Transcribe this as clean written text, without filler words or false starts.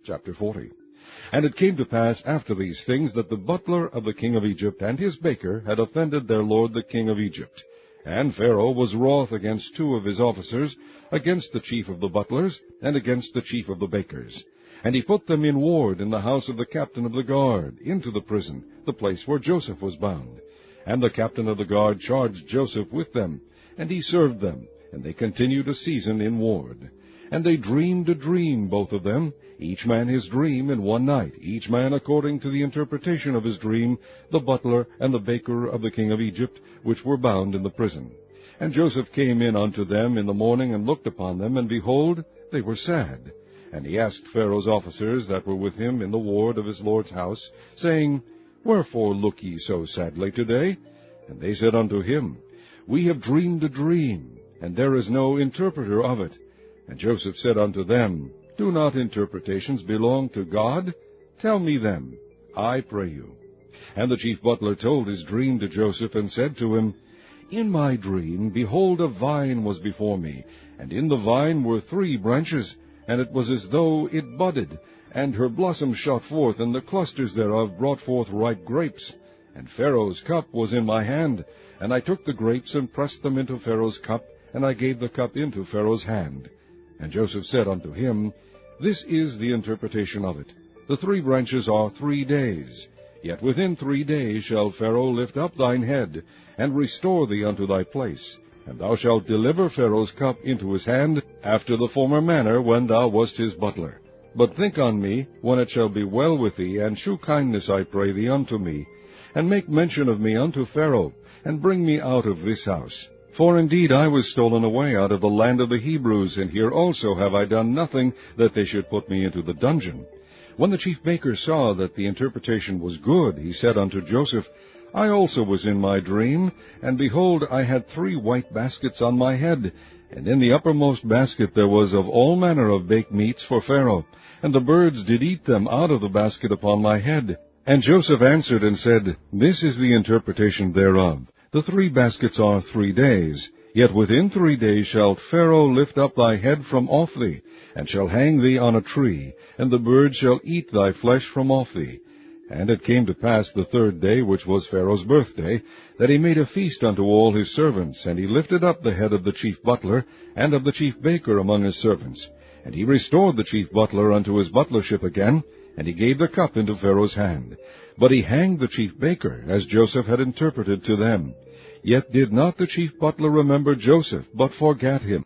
Chapter 40. And it came to pass after these things that the butler of the king of Egypt and his baker had offended their lord the king of Egypt. And Pharaoh was wroth against 2 of his officers, against the chief of the butlers, and against the chief of the bakers. And he put them in ward in the house of the captain of the guard, into the prison, the place where Joseph was bound. And the captain of the guard charged Joseph with them, and he served them, and they continued a season in ward. And they dreamed a dream, both of them, each man his dream in one night, each man according to the interpretation of his dream, the butler and the baker of the king of Egypt, which were bound in the prison. And Joseph came in unto them in the morning, and looked upon them, and behold, they were sad. And he asked Pharaoh's officers that were with him in the ward of his lord's house, saying, Wherefore look ye so sadly today? And they said unto him, We have dreamed a dream, and there is no interpreter of it. And Joseph said unto them, Do not interpretations belong to God? Tell me them, I pray you. And the chief butler told his dream to Joseph, and said to him, In my dream, behold, a vine was before me, and in the vine were 3 branches, and it was as though it budded, and her blossoms shot forth, and the clusters thereof brought forth ripe grapes. And Pharaoh's cup was in my hand, and I took the grapes, and pressed them into Pharaoh's cup, and I gave the cup into Pharaoh's hand. And Joseph said unto him, This is the interpretation of it. The 3 branches are 3 days. Yet within 3 days shall Pharaoh lift up thine head, and restore thee unto thy place. And thou shalt deliver Pharaoh's cup into his hand, after the former manner when thou wast his butler. But think on me, when it shall be well with thee, and shew kindness, I pray thee, unto me, and make mention of me unto Pharaoh, and bring me out of this house. For indeed I was stolen away out of the land of the Hebrews, and here also have I done nothing that they should put me into the dungeon. When the chief baker saw that the interpretation was good, he said unto Joseph, I also was in my dream, and behold, I had 3 white baskets on my head, and in the uppermost basket there was of all manner of baked meats for Pharaoh, and the birds did eat them out of the basket upon my head. And Joseph answered and said, This is the interpretation thereof. The 3 baskets are 3 days. Yet within 3 days shall Pharaoh lift up thy head from off thee, and shall hang thee on a tree, and the birds shall eat thy flesh from off thee. And it came to pass the 3rd day, which was Pharaoh's birthday, that he made a feast unto all his servants, and he lifted up the head of the chief butler, and of the chief baker among his servants. And he restored the chief butler unto his butlership again, and he gave the cup into Pharaoh's hand. But he hanged the chief baker, as Joseph had interpreted to them. Yet did not the chief butler remember Joseph, but forgat him.